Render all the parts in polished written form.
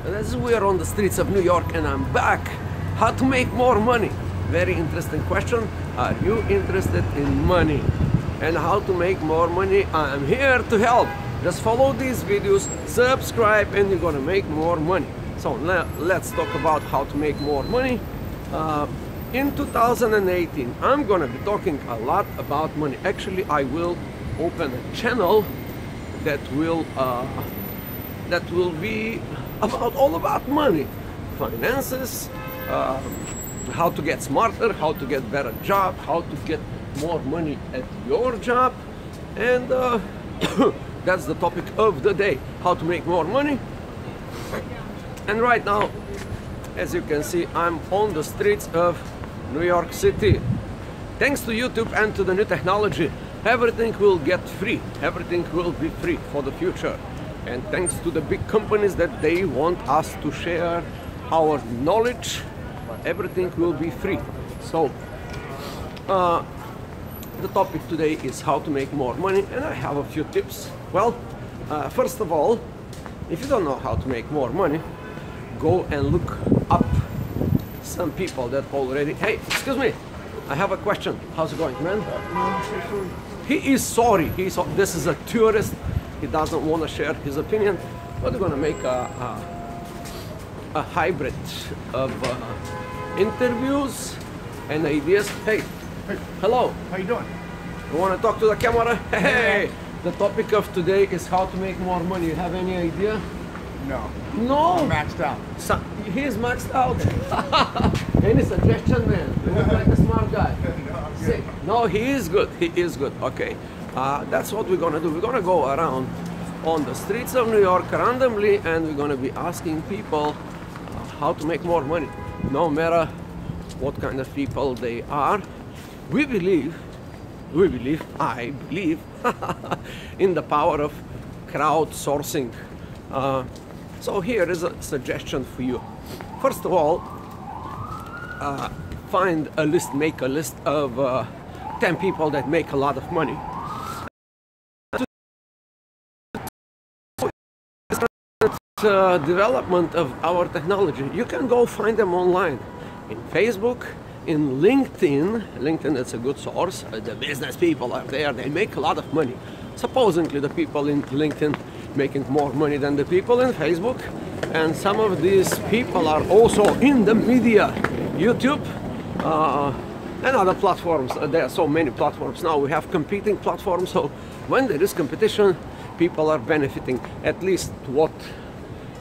We are on the streets of New York and I'm back. How to make more money? Very interesting question. Are you interested in money? And how to make more money? I'm here to help. Just follow these videos, subscribe, and you're gonna make more money. So let's talk about how to make more money. In 2018, I'm gonna be talking a lot about money. Actually, I will open a channel that will be all about money, finances, how to get smarter, how to get better job, how to get more money at your job, and that's the topic of the day, how to make more money. And right now, as you can see, I'm on the streets of New York City. Thanks to YouTube and to the new technology, everything will get free. Everything will be free for the future. And thanks to the big companies that they want us to share our knowledge, everything will be free. So the topic today is how to make more money, and I have a few tips. Well, first of all, if you don't know how to make more money, go and look up some people that already... Hey, excuse me, I have a question. How's it going, man? He is sorry. This is a tourist. He doesn't want to share his opinion, but we're going to make a hybrid of interviews and ideas. Hey, hello. How you doing? You want to talk to the camera? Hey, the topic of today is how to make more money. You have any idea? No. No? I'm maxed out. He is maxed out. Any suggestion, man? You look like a smart guy. No, I'm good. No, he is good. He is good. Okay. That's what we're gonna do. We're gonna go around on the streets of New York randomly, and we're gonna be asking people how to make more money, no matter what kind of people they are. I believe in the power of crowdsourcing. So here is a suggestion for you. First of all, make a list of 10 people that make a lot of money. Development of our technology, you can go find them online in Facebook, in LinkedIn. LinkedIn is a good source. The business people are there, they make a lot of money. Supposedly the people in LinkedIn making more money than the people in Facebook, and some of these people are also in the media, YouTube and other platforms. There are so many platforms now. We have competing platforms, so when there is competition, people are benefiting, at least what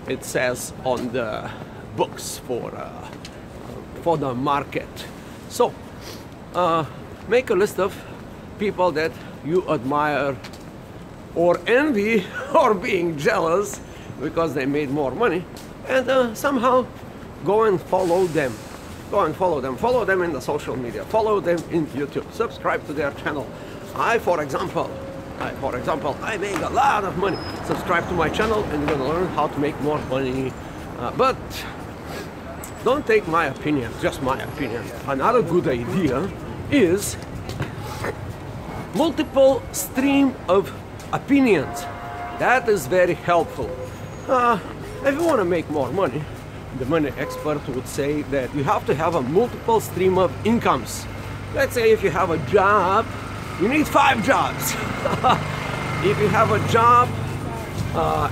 it says on the books for the market. So make a list of people that you admire or envy or being jealous because they made more money, and somehow go and follow them. Follow them in the social media, follow them in YouTube, subscribe to their channel. For example, I make a lot of money. Subscribe to my channel and you're gonna learn how to make more money. But don't take my opinion, just my opinion. Another good idea is multiple stream of opinions. That is very helpful. If you want to make more money, the money expert would say that you have to have a multiple stream of incomes. Let's say if you have a job, you need 5 jobs. If you have a job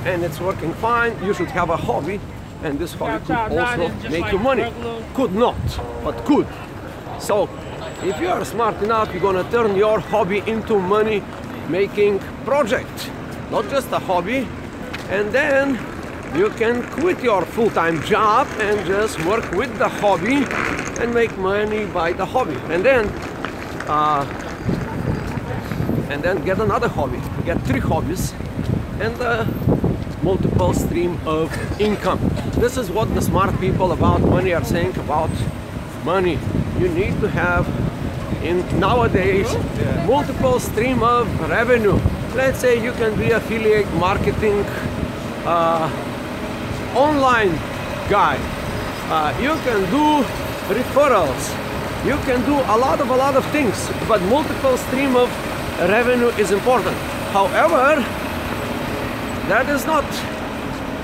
and it's working fine, you should have a hobby, and this hobby could also make you money. Could not, but could. So if you are smart enough, you're gonna turn your hobby into money-making project, not just a hobby, and then you can quit your full-time job and just work with the hobby and make money by the hobby, and then get another hobby, get 3 hobbies, and multiple stream of income. This is what the smart people about money are saying about money. You need to have, nowadays, multiple stream of revenue. Let's say you can be affiliate marketing online guy. You can do referrals. You can do a lot of things, but multiple stream of revenue is important. However, that is not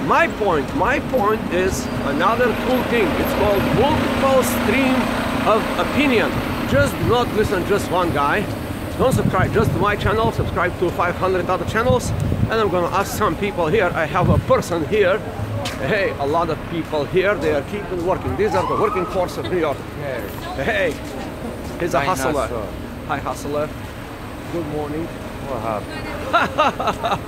my point is another cool thing. It's called multiple stream of opinion. Just do not listen just one guy. Don't subscribe just to my channel, subscribe to 500 other channels. And I'm gonna ask some people here. I have a person here. Hey, a lot of people here, they are keeping working. These are the working force of New York. Hey, he's a hustler. Hi, hustler. Good morning. What happened?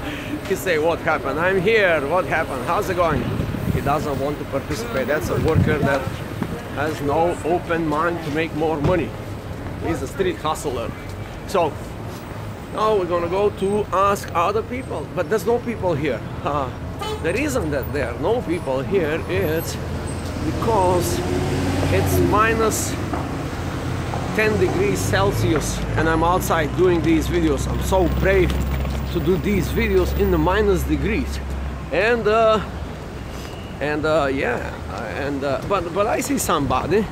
He say, what happened? I'm here. What happened? How's it going? He doesn't want to participate. That's a worker that has no open mind to make more money. He's a street hustler. So now we're gonna go to ask other people, but there's no people here. The reason that there are no people here is because it's minus 10 degrees Celsius and I'm outside doing these videos. I'm so brave to do these videos in the minus degrees. But I see somebody.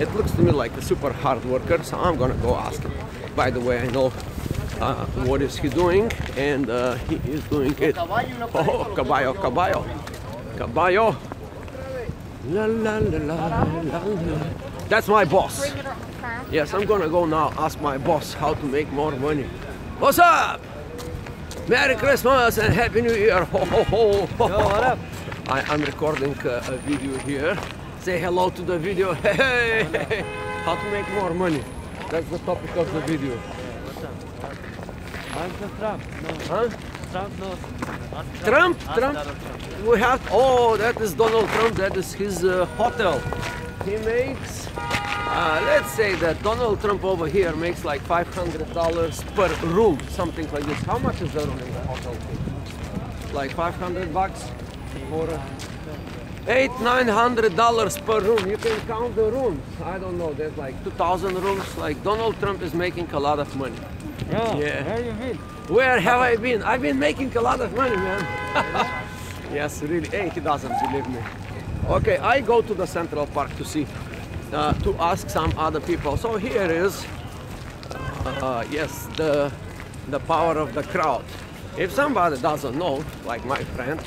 It looks to me like a super hard worker, so I'm gonna go ask him. By the way, I know what is he doing, and he is doing it. Oh, caballo, caballo, caballo. La la la la la la. That's my boss. Yes, I'm gonna go now ask my boss how to make more money. What's up? Merry Christmas and Happy New Year! Ho ho ho! Yo, what up? I'm recording a video here. Say hello to the video. Hey, hey, how to make more money? That's the topic of the video. Trump. No. Huh? Trump, no. Trump? Trump? We have. Oh, that is Donald Trump. That is his hotel. He makes. Let's say that Donald Trump over here makes like $500 per room, something like this. How much is the room in the hotel? Like $500 for $800-900 per room. You can count the rooms. I don't know. There's like 2,000 rooms. Like Donald Trump is making a lot of money. Yeah. Yeah. Where you been? Where have I been? I've been making a lot of money, man. Yes, really. Hey, he doesn't believe me. Okay, I go to the Central Park to see, to ask some other people. So here is, yes, the power of the crowd. If somebody doesn't know, like my friend,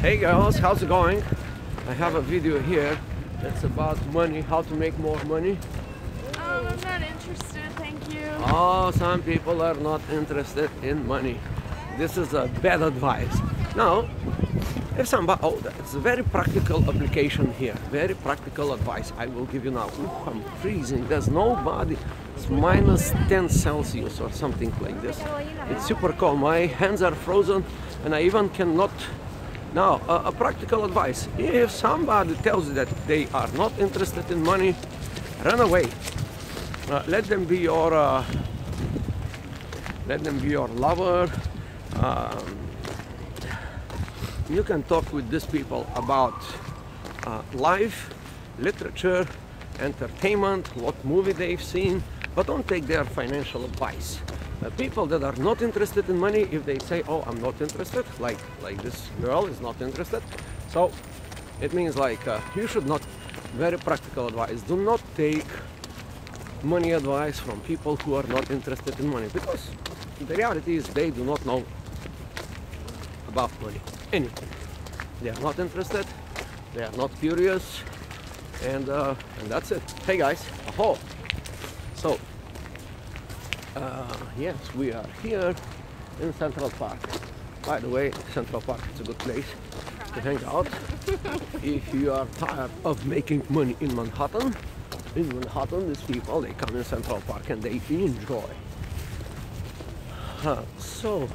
hey girls, how's it going? I have a video here that's about money, how to make more money. I'm not interested, thank you. Oh, some people are not interested in money. This is a bad advice. Now, if somebody, oh, it's a very practical application here. Very practical advice I will give you now. Ooh, I'm freezing. There's nobody. It's minus 10 Celsius or something like this. It's super cold. My hands are frozen and I even cannot. Now, a practical advice. If somebody tells you that they are not interested in money, run away. Let them be your lover. You can talk with these people about life, literature, entertainment, what movie they've seen, but don't take their financial advice. People that are not interested in money, if they say, oh, I'm not interested, like this girl is not interested, so it means like you should not, very practical advice, do not take money advice from people who are not interested in money, because the reality is they do not know about money, anything. They are not interested, they are not curious, and that's it. Hey guys, aho! So, yes, we are here in Central Park. By the way, Central Park is a good place to hang out. If you are tired of making money in Manhattan, these people, they come in Central Park and they enjoy. So,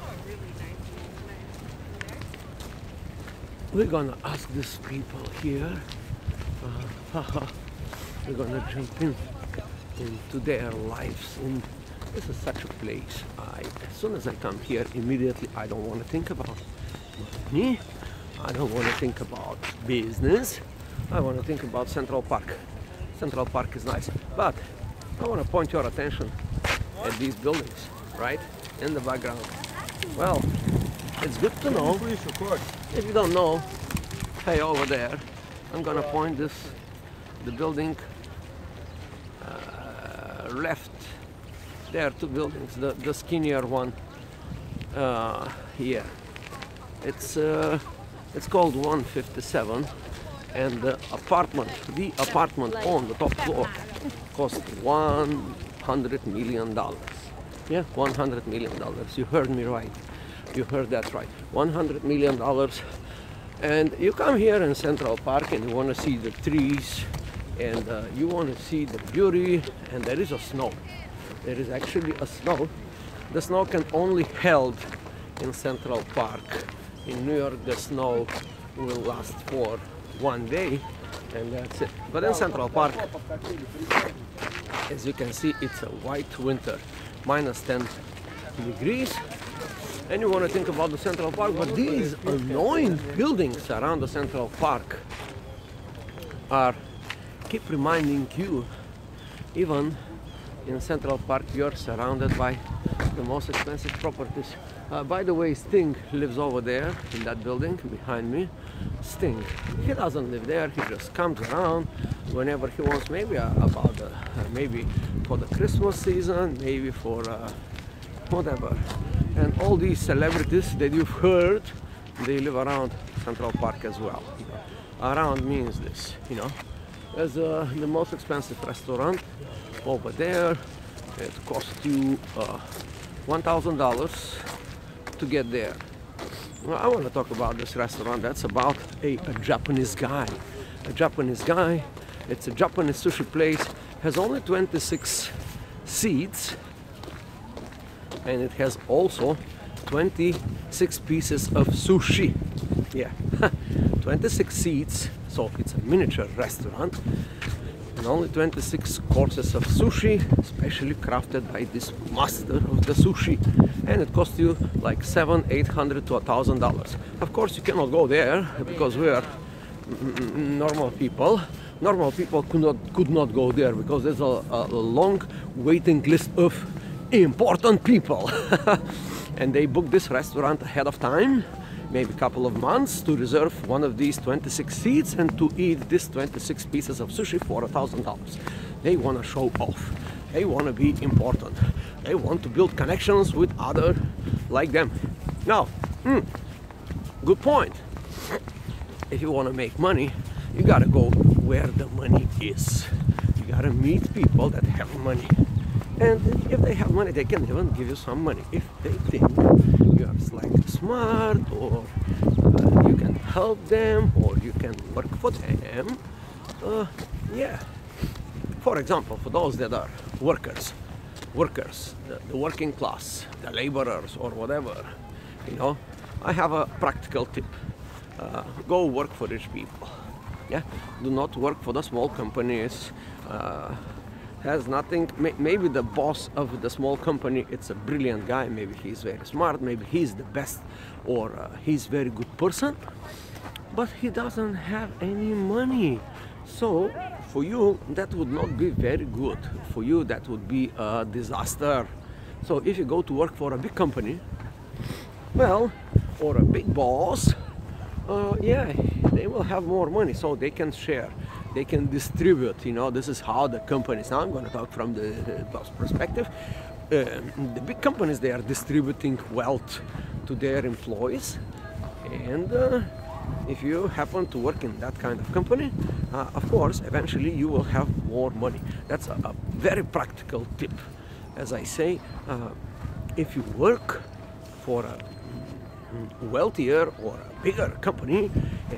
we're gonna ask these people here. We're gonna jump into their lives. This is such a place. As soon as I come here, immediately I don't want to think about money. I don't want to think about business. I want to think about Central Park. Central Park is nice, but I want to point your attention at these buildings, right in the background. Well, it's good to know. If you don't know, hey, over there, I'm gonna point the building left. There are two buildings, the skinnier one here. It's called 157, and the apartment on the top floor cost $100 million. Yeah, $100 million. You heard me right. You heard that right. $100 million. And you come here in Central Park and you want to see the trees, and you want to see the beauty, and there is a snow. There is actually a snow. The snow can only held in Central Park. In New York, the snow will last for one day, and that's it. But in Central Park, as you can see, it's a white winter, minus 10 degrees. And you want to think about the Central Park, but these annoying buildings around the Central Park keep reminding you, even in Central Park, you're surrounded by the most expensive properties. By the way, Sting lives over there in that building behind me. Sting, he doesn't live there. He just comes around whenever he wants. Maybe maybe for the Christmas season, maybe for whatever. And all these celebrities that you've heard, they live around Central Park as well. Around means this, you know. There's the most expensive restaurant over there. It costs you $1,000 to get there. Well, I want to talk about this restaurant. That's about a Japanese guy. A Japanese guy. It's a Japanese sushi place. Has only 26 seats, and it has also 26 pieces of sushi. Yeah, 26 seats. So it's a miniature restaurant, and only 26 courses of sushi, specially crafted by this master of the sushi, and it costs you like $700-800 to $1,000. Of course, you cannot go there because we are normal people. Normal people could not go there because there's a long waiting list of important people, and they book this restaurant ahead of time, maybe a couple of months, to reserve one of these 26 seats and to eat this 26 pieces of sushi for $1,000. They want to show off. They want to be important. They want to build connections with others like them. Now, good point. If you want to make money, you gotta go where the money is. You gotta meet people that have money. And if they have money, they can even give you some money. If they think you are slightly smart, or you can help them, or you can work for them, yeah. For example, for those that are workers, the working class, the laborers, or whatever, you know, I have a practical tip. Go work for rich people. Yeah, do not work for the small companies. Has nothing. Maybe the boss of the small company, it's a brilliant guy. Maybe he's very smart. Maybe he's the best, or he's very good person. But he doesn't have any money. So for you, that would not be very good. For you, that would be a disaster. So if you go to work for a big company, well, or a big boss, yeah, they will have more money, so they can share, they can distribute. You know, this is how the companies. Now I'm going to talk from the boss perspective. The big companies, they are distributing wealth to their employees, and if you happen to work in that kind of company, of course, eventually you will have more money. That's a very practical tip. As I say, if you work for a wealthier or a bigger company,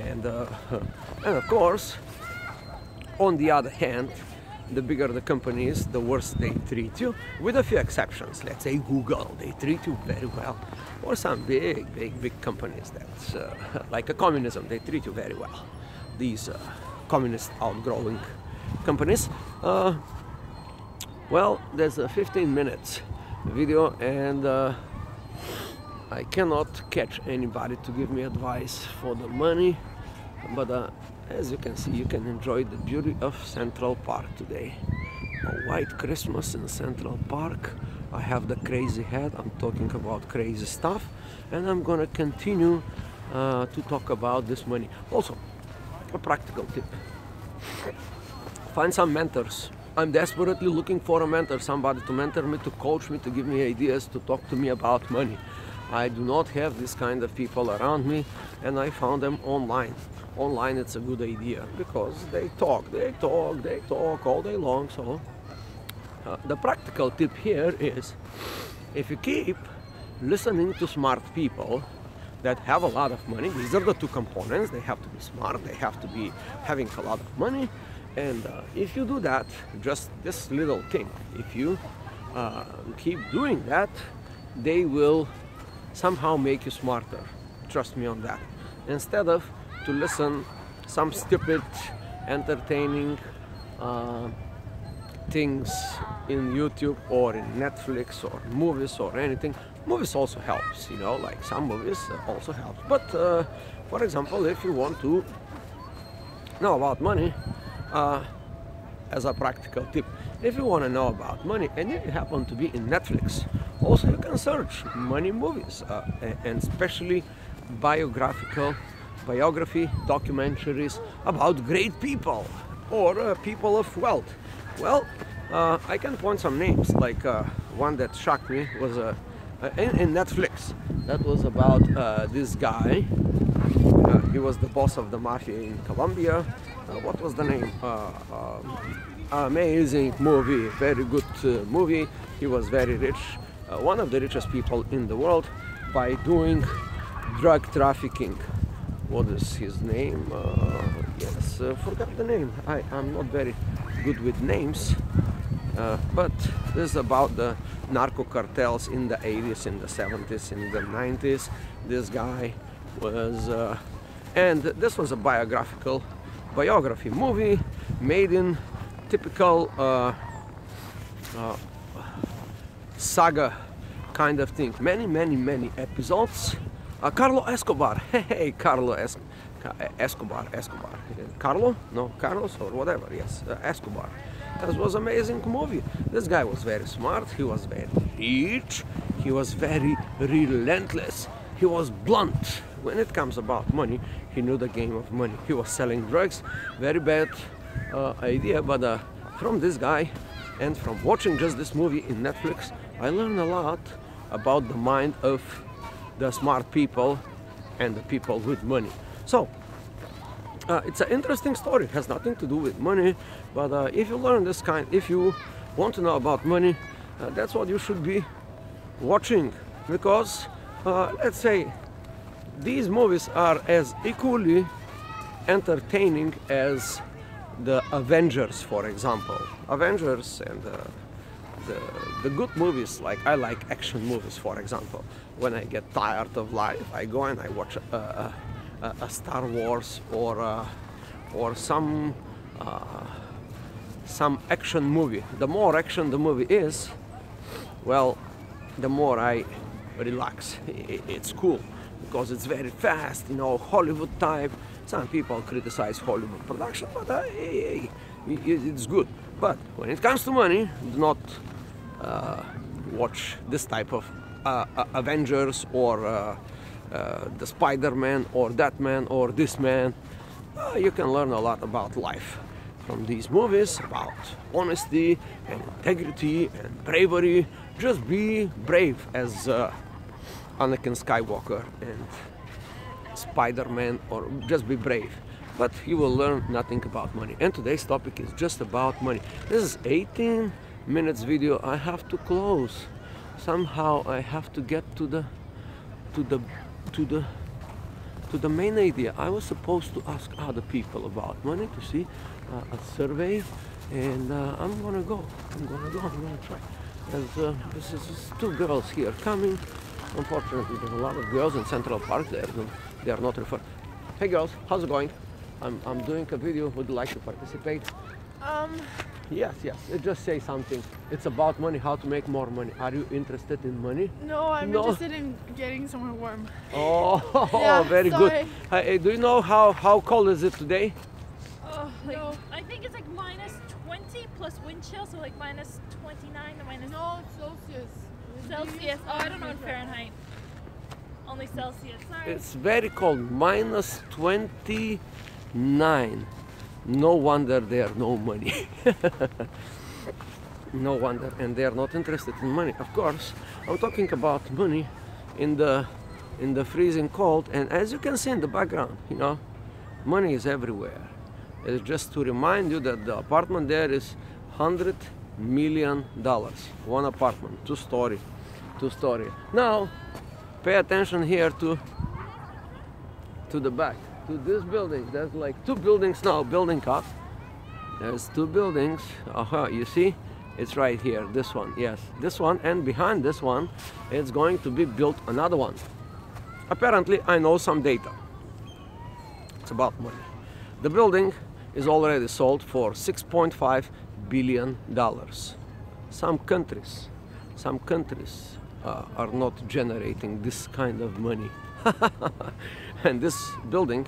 and of course, on the other hand, the bigger the company is, the worse they treat you, with a few exceptions. Let's say Google, they treat you very well. Or some big companies that's like a communism, they treat you very well. These communist outgrowing companies. Well, there's a 15 minutes video, and I cannot catch anybody to give me advice for the money, but as you can see, you can enjoy the beauty of Central Park today. A white Christmas in Central Park. I have the crazy hat, I'm talking about crazy stuff, and I'm gonna continue to talk about this money. Also, a practical tip. Find some mentors. I'm desperately looking for a mentor, somebody to mentor me, to coach me, to give me ideas, to talk to me about money. I do not have this kind of people around me, and I found them online. Online it's a good idea because they talk all day long. So the practical tip here is, if you keep listening to smart people that have a lot of money, these are the two components. They have to be smart, they have to be having a lot of money, and if you do that, just this little thing, if you keep doing that, they will somehow make you smarter. Trust me on that. Instead of to listen some stupid entertaining things in YouTube or in Netflix or movies or anything. Movies also helps, you know, like some movies also helps. But for example, if you want to know about money, as a practical tip, if you want to know about money and you happen to be in Netflix, also you can search money movies, and especially biography documentaries about great people or people of wealth. Well, I can point some names, like one that shocked me was in Netflix. That was about this guy. He was the boss of the mafia in Colombia. What was the name? Amazing movie, very good movie. He was very rich, one of the richest people in the world, by doing drug trafficking. What is his name? Yes, forgot the name. I'm not very good with names, but this is about the narco cartels in the 80s, in the 70s, in the 90s. This guy was, and this was a biography movie made in typical saga kind of thing. Many episodes. Carlo Escobar. Hey, Carlo Escobar. Carlo? No, Carlos or whatever. Yes, Escobar. This was amazing movie. This guy was very smart. He was very rich. He was very relentless. He was blunt. When it comes about money, he knew the game of money. He was selling drugs. Very bad idea, but from this guy and from watching just this movie in Netflix, I learned a lot about the mind of the smart people and the people with money. So it's an interesting story. It has nothing to do with money, but if you learn this kind, if you want to know about money, that's what you should be watching, because let's say these movies are as equally entertaining as the Avengers, for example. Avengers and the good movies, like I like action movies, for example. When I get tired of life, I go and I watch a Star Wars or some action movie. The more action the movie is, well, the more I relax. It's cool because it's very fast, you know, Hollywood type. Some people criticize Hollywood production, but it's good. But when it comes to money, do not watch this type of Avengers or the Spider-Man or that man or this man. You can learn a lot about life from these movies, about honesty and integrity and bravery. Just be brave as Anakin Skywalker and Spider-Man, or just be brave. But you will learn nothing about money. And today's topic is just about money. This is 18 minutes video. I have to close. Somehow I have to get to the main idea. I was supposed to ask other people about money to see a survey, and I'm gonna go. I'm gonna try. This is two girls here coming. Unfortunately, there's a lot of girls in Central Park. They are not referred. Hey girls, how's it going? I'm doing a video. Would you like to participate? Yes. Just say something. It's about money, how to make more money. Are you interested in money? No, I'm interested in getting somewhere warm. Oh, yeah, very sorry. good. Do you know how cold is it today? No. I think it's like -20 plus wind chill, so like -29 to minus. No, it's Celsius. Celsius. Oh, I don't know in Fahrenheit. Only Celsius. Sorry. It's very cold, -29. No wonder they are no money. No wonder, and they are not interested in money. Of course, I'm talking about money in the freezing cold. And as you can see in the background, you know, money is everywhere. It's just to remind you that the apartment there is $100 million. One apartment, two-story. Now, pay attention here to the back, to this building. There's like two buildings now building up. There's two buildings. You see? It's right here. This one, yes, this one, and behind this one, it's going to be built another one. Apparently, I know some data. It's about money. The building is already sold for $6.5 billion. Some countries are not generating this kind of money. And this building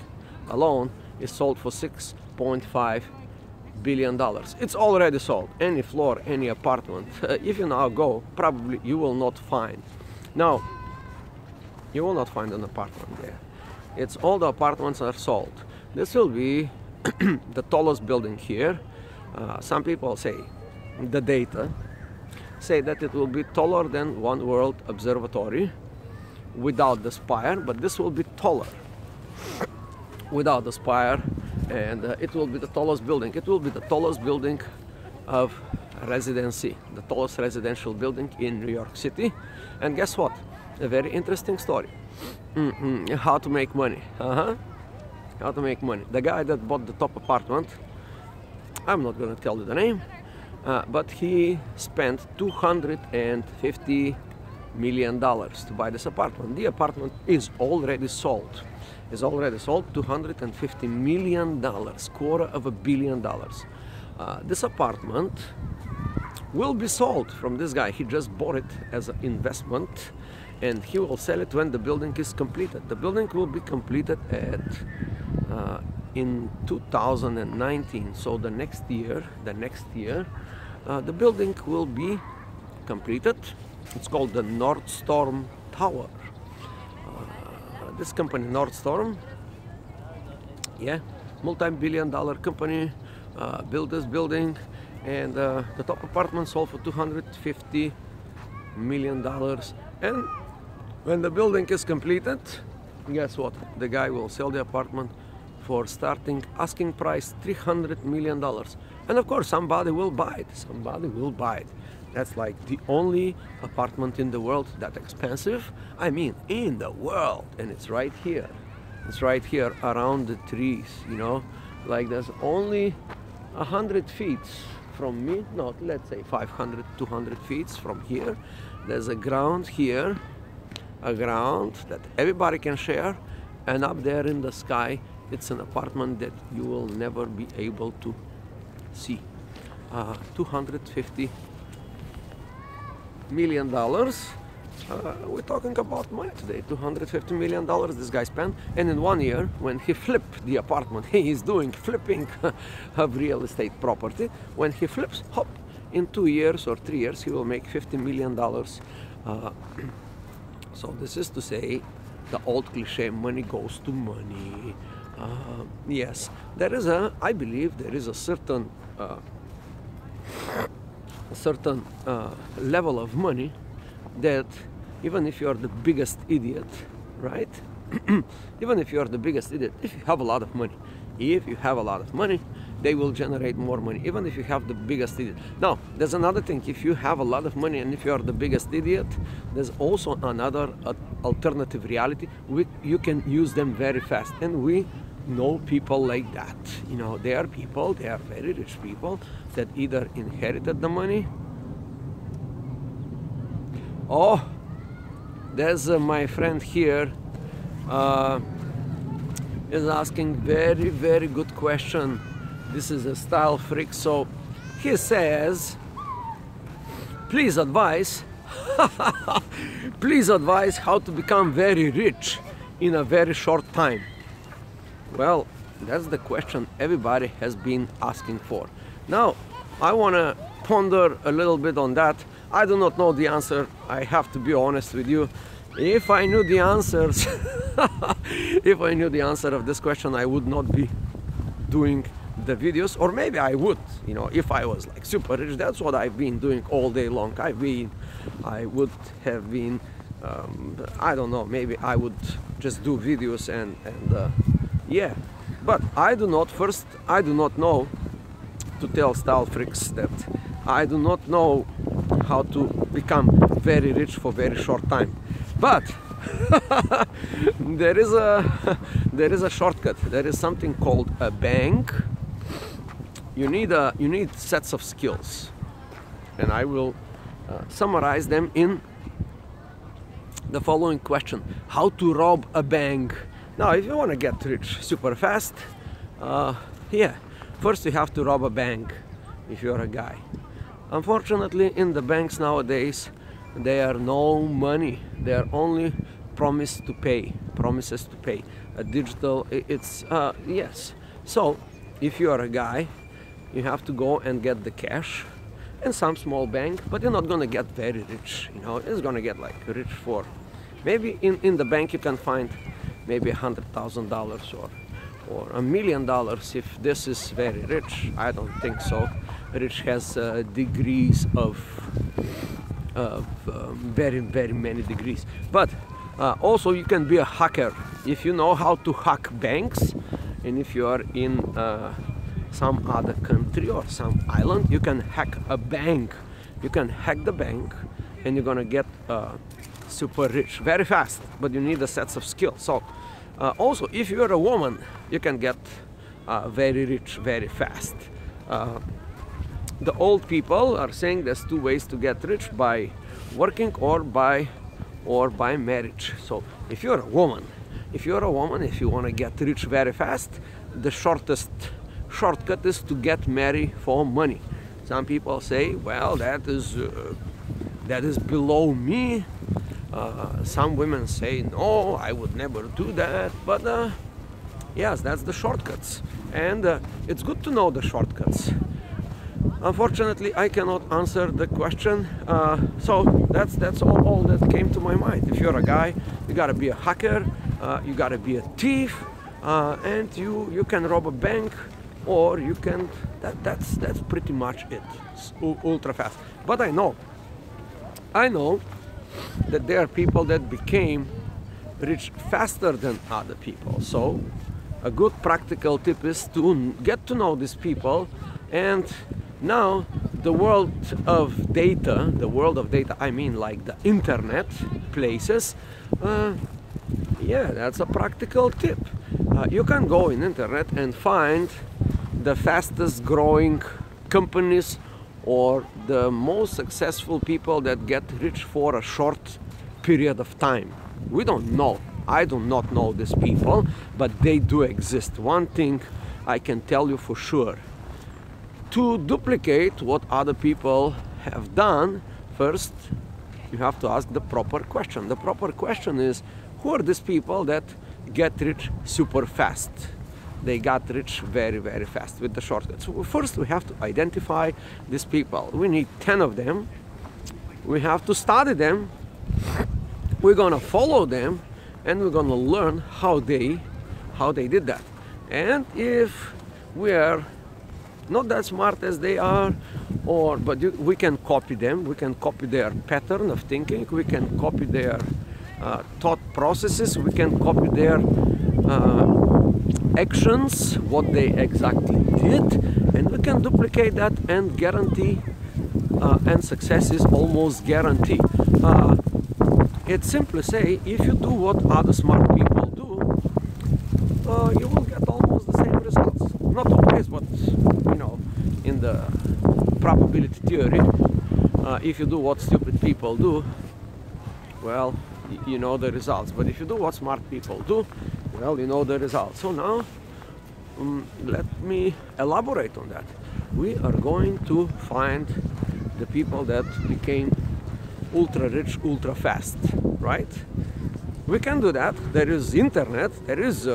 alone is sold for $6.5 billion. It's already sold. Any floor, any apartment. If you now go, probably you will not find. Now, you will not find an apartment there. It's all the apartments are sold. This will be the tallest building here. Some people say, the data say that it will be taller than One World Observatory without the spire, but this will be taller without the spire, and it will be the tallest building. It will be the tallest building of residency, the tallest residential building in New York City. And guess what? A very interesting story. How to make money. How to make money. The guy that bought the top apartment, I'm not going to tell you the name, but he spent $250 million to buy this apartment. The apartment is already sold. It's already sold. $250 million, $250 million. This apartment will be sold from this guy. He just bought it as an investment, and he will sell it when the building is completed. The building will be completed in 2019. So the next year, the building will be completed. It's called the Nordstorm Tower. This company, Nordstorm, yeah, multi-billion-dollar company, built this building, and the top apartment sold for $250 million. And when the building is completed, guess what? The guy will sell the apartment for starting asking price $300 million. And of course, somebody will buy it. Somebody will buy it. That's like the only apartment in the world that expensive. I mean, in the world. And it's right here. It's right here around the trees, you know. Like there's only 100 feet from me. No, let's say 500, 200 feet from here. There's a ground here. A ground that everybody can share. And up there in the sky, it's an apartment that you will never be able to see. $250 million. We're talking about money today. $250 million this guy spent, and in 1 year, when he flipped the apartment, he is doing flipping of real estate property. When he flips, hop, in 2 years or 3 years, he will make $50 million. So this is to say, the old cliche, money goes to money. Yes, there is I believe there is a certain level of money that even if you are the biggest idiot, right? Even if you are the biggest idiot, if you have a lot of money, they will generate more money, even if you have the biggest idiot. Now, there's another thing. If you have a lot of money and if you are the biggest idiot, there's also another alternative reality. You can use them very fast. And we know people like that. You know, they are people, they are very rich people that either inherited the money. Oh, there's my friend here is asking very, very good question. This is a style freak. So he says, please advise how to become very rich in a very short time. Well, that's the question everybody has been asking for. Now, I want to ponder a little bit on that. I do not know the answer. I have to be honest with you. If I knew the answers, if I knew the answer of this question, I would not be doing the videos, or maybe I would, you know, if I was like super rich. That's what I've been doing all day long. I would have been I don't know, maybe I would just do videos and yeah. But I do not know to tell style freaks that I do not know how to become very rich for very short time. But there is a shortcut. There is something called a bank. You need sets of skills, and I will summarize them in the following question: how to rob a bank? Now, if you want to get rich super fast, yeah, first you have to rob a bank if you're a guy. Unfortunately, in the banks nowadays, there are no money. They are only promises to pay. A digital, it's yes. So, if you are a guy, you have to go and get the cash in some small bank, but you're not gonna get very rich. You know, it's gonna get like rich for maybe in the bank you can find maybe $100,000 or $1 million if this is very rich. I don't think so. Rich has degrees of very many degrees. But also you can be a hacker if you know how to hack banks, and if you are in some other country or some island, you can hack a bank. You can hack the bank, and you're gonna get super rich very fast. But you need a set of skills. So also, if you're a woman, you can get very rich very fast. The old people are saying there's two ways to get rich: by working or by marriage. So if you're a woman, if you want to get rich very fast, the shortest shortcut is to get married for money. Some people say, well, that is below me. Some women say, no, I would never do that. But yes, that's the shortcuts, and it's good to know the shortcuts. Unfortunately, I cannot answer the question, so that's all that came to my mind. If you're a guy, you gotta be a hacker, you gotta be a thief, and you can rob a bank, or you can. That's pretty much it. It's ultra fast. But I know that there are people that became rich faster than other people. So a good practical tip is to get to know these people. And now the world of data, I mean like the internet places, yeah, that's a practical tip. You can go in internet and find the fastest growing companies or the most successful people that get rich for a short period of time. We don't know. I do not know these people, but they do exist. One thing I can tell you for sure: to duplicate what other people have done, first you have to ask the proper question. The proper question is, who are these people that get rich super fast? They got rich very fast with the shortcuts. So first we have to identify these people. We need 10 of them. We have to study them. We're gonna follow them, and we're gonna learn how they did that. And if we are not that smart as they are, but we can copy them. We can copy their pattern of thinking. We can copy their thought processes. We can copy their actions, what they exactly did, and we can duplicate that and guarantee, and success is almost guaranteed. It's simply say, if you do what other smart people do, you will get almost the same results. Not always, but you know, in the probability theory, if you do what stupid people do, well, you know the results. But if you do what smart people do, well, you know the results. So now, let me elaborate on that. We are going to find the people that became ultra rich, ultra fast, right? We can do that. There is internet, there is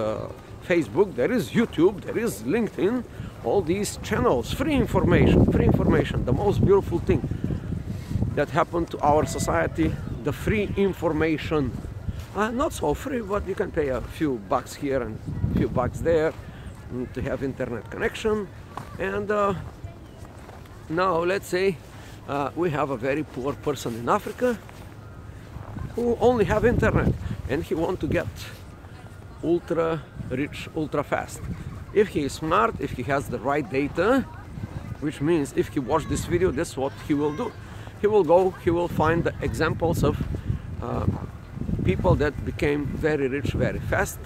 Facebook, there is YouTube, there is LinkedIn, all these channels, free information, the most beautiful thing that happened to our society, the free information. Not so free, but you can pay a few bucks here and a few bucks there to have internet connection. And now let's say we have a very poor person in Africa who only have internet and he want to get ultra rich, ultra fast. If he is smart, if he has the right data, which means if he watch this video, that's what he will do. He will go, he will find the examples of people that became very rich very fast.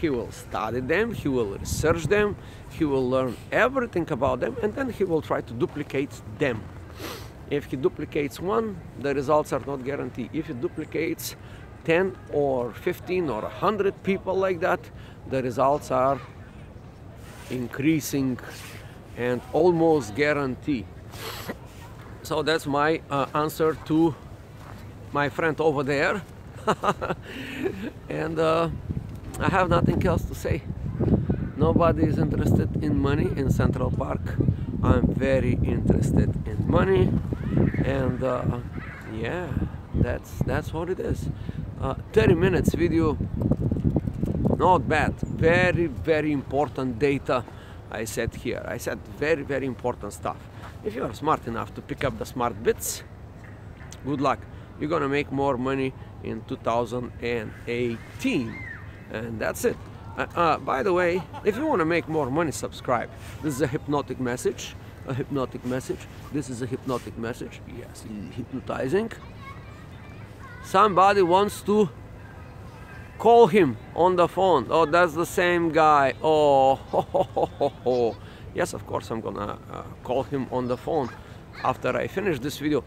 He will study them, he will research them, he will learn everything about them, and then he will try to duplicate them. If he duplicates one, the results are not guaranteed. If he duplicates 10 or 15 or 100 people like that, the results are increasing and almost guaranteed. So that's my answer to my friend over there. And I have nothing else to say. Nobody is interested in money in Central Park. I'm very interested in money, and yeah, that's what it is. 30 minutes video, not bad. Very important data I said here. I said very important stuff. If you are smart enough to pick up the smart bits, good luck. You're gonna make more money in 2018, and that's it. By the way, if you want to make more money, subscribe. This is a hypnotic message. A hypnotic message. This is a hypnotic message. Yes, hypnotizing. Somebody wants to call him on the phone. Oh, that's the same guy. Oh, yes, of course I'm gonna call him on the phone after I finish this video,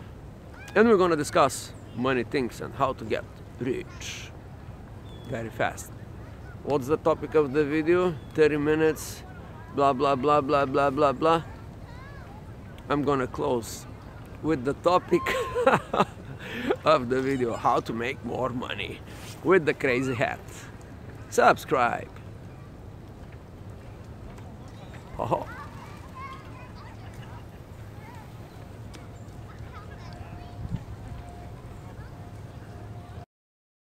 and we're gonna discuss money things and how to get rich very fast. What's the topic of the video? 30 minutes, blah blah blah blah blah blah blah. I'm gonna close with the topic of the video: how to make more money with the crazy hat. Subscribe. Oh.